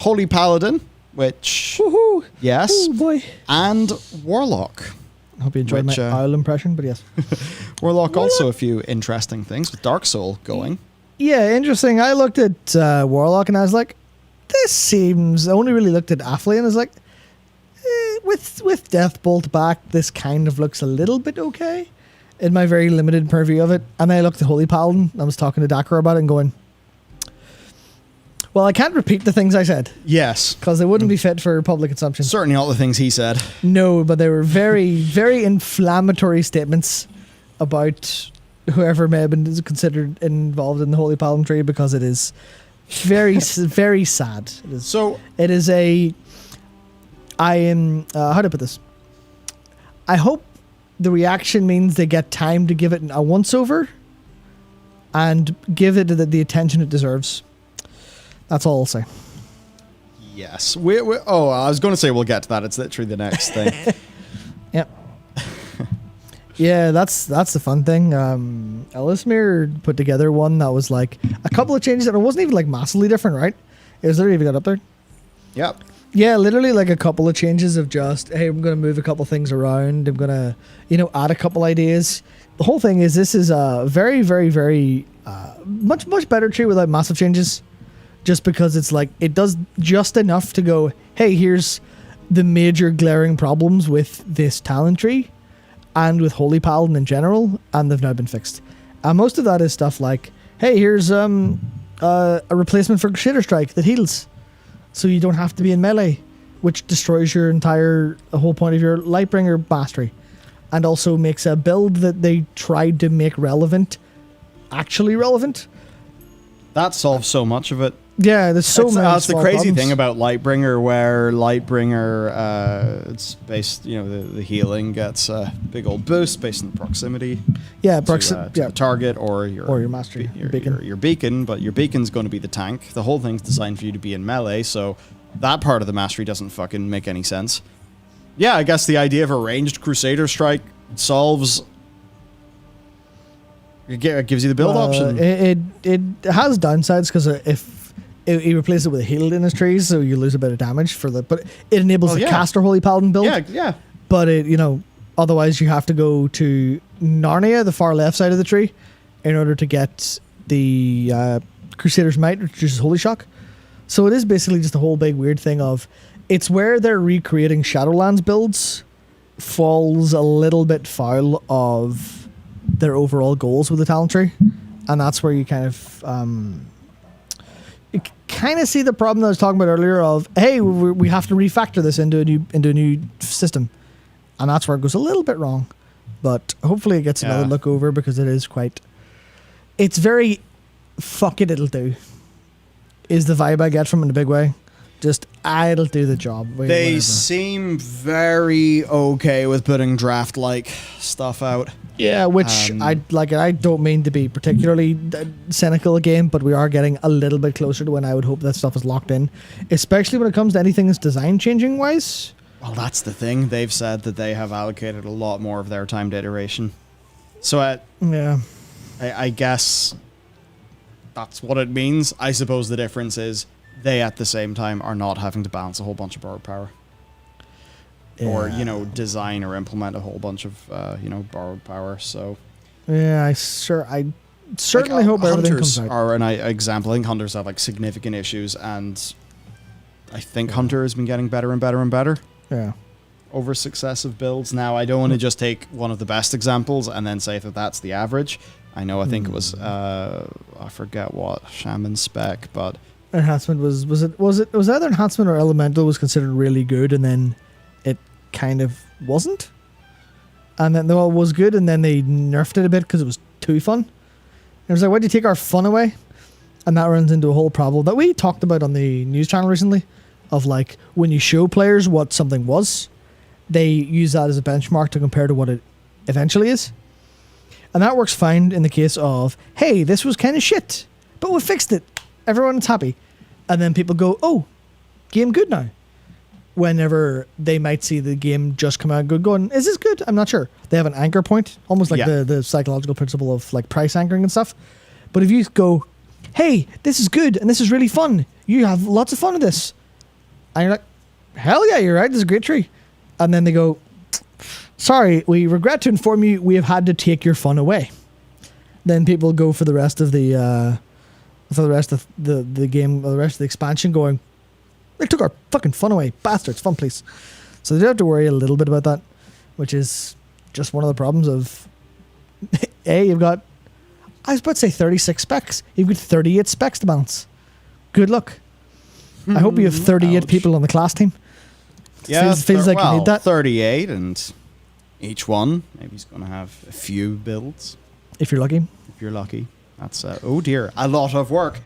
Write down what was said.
Holy Paladin, which... Woohoo! Yes. Oh boy. And Warlock. I hope you enjoyed my owl impression, but yes. Warlock also a few interesting things with Dark Soul going. Yeah, interesting. I looked at Warlock and I was like, this seems... I only really looked at Affley and I was like, with Deathbolt back, this kind of looks a little bit okay in my very limited purview of it. And I looked at Holy Paladin. I was talking to Dakar about it and going, well, I can't repeat the things I said. Yes. Because they wouldn't be fit for public consumption. Certainly not the things he said. No, but they were very, very inflammatory statements about whoever may have been considered involved in the Holy Paladin tree, because it is very, very sad. It is a... I am... how do I put this? I hope the reaction means they get time to give it a once-over and give it the attention it deserves. That's all I'll say. Yes. I was going to say we'll get to that. It's literally the next thing. Yep. Yeah, that's the fun thing. Ellismere put together one that was like a couple of changes, and it wasn't even like massively different, right? It was literally even got up there. Yep. Yeah, literally like a couple of changes of just, hey, I'm going to move a couple things around. I'm going to, add a couple ideas. The whole thing is this is a very, very, very much, much better tree without massive changes. Just because it's like, it does just enough to go, hey, here's the major glaring problems with this talent tree and with Holy Paladin in general, and they've now been fixed. And most of that is stuff like, hey, here's a replacement for Crusader Strike that heals, so you don't have to be in melee, which destroys your whole point of your Lightbringer mastery, and also makes a build that they tried to make relevant actually relevant. That solves so much of it. Yeah, there's so many. That's the crazy problems. thing about Lightbringer, where Lightbringer, it's based, the healing gets a big old boost based on the proximity. Yeah, to the target or your mastery, your beacon. Your beacon, but your beacon's going to be the tank. The whole thing's designed for you to be in melee, so that part of the mastery doesn't fucking make any sense. Yeah, I guess the idea of a ranged Crusader Strike solves. It gives you the build option. It has downsides because if he replaces it with a healed in his trees, so you lose a bit of damage but it enables the caster Holy Paladin build. Yeah. But otherwise you have to go to Narnia, the far left side of the tree, in order to get the Crusader's Might, which is Holy Shock. So it is basically just a whole big weird thing of, it's where they're recreating Shadowlands builds falls a little bit foul of their overall goals with the talent tree, and that's where you kind of see the problem that I was talking about earlier of, hey, we have to refactor this into a new system, and that's where it goes a little bit wrong. But hopefully it gets another look over, because it's very fuck it, it'll do is the vibe I get from it in a big way. Just, it'll do the job. They seem very okay with putting draft-like stuff out. Yeah, which I don't mean to be particularly cynical again, but we are getting a little bit closer to when I would hope that stuff is locked in, especially when it comes to anything that's design changing wise. Well, that's the thing. They've said that they have allocated a lot more of their time to iteration. So I guess that's what it means. I suppose the difference is they at the same time are not having to balance a whole bunch of borrowed power. Yeah. Or, design or implement a whole bunch of, borrowed power, so... Yeah, I certainly hope everything comes out. Hunters are an example. I think Hunters have, significant issues, and I think Hunter has been getting better and better and better. Yeah. Over successive builds. Now, I don't want to just take one of the best examples and then say that that's the average. I think it was, I forget what, Shaman Spec, but... Enhancement was either Enhancement or Elemental was considered really good, and then it kind of wasn't, and then it was good, and then they nerfed it a bit because it was too fun. It was like, why do you take our fun away? And that runs into a whole problem that we talked about on the news channel recently, of when you show players what something was, they use that as a benchmark to compare to what it eventually is, and that works fine in the case of, hey, this was kind of shit, but we fixed it. Everyone's happy. And then people go, oh, game good now. Whenever they might see the game just come out good, going, is this good? I'm not sure. They have an anchor point, almost like the psychological principle of price anchoring and stuff. But if you go, hey, this is good and this is really fun, you have lots of fun with this, And you're like, hell yeah, you're right. This is a great tree. And then they go, sorry, we regret to inform you we have had to take your fun away. Then people go for the rest of the game, or the rest of the expansion, going, they took our fucking fun away, bastards. Fun, please. So they do have to worry a little bit about that, which is just one of the problems of you've got, I was about to say 36 specs. You've got 38 specs to balance. Good luck. I hope you have 38 people on the class team. Yeah, feels like you need that. 38, and each one maybe he's going to have a few builds. If you're lucky. If you're lucky. That's, oh dear, a lot of work.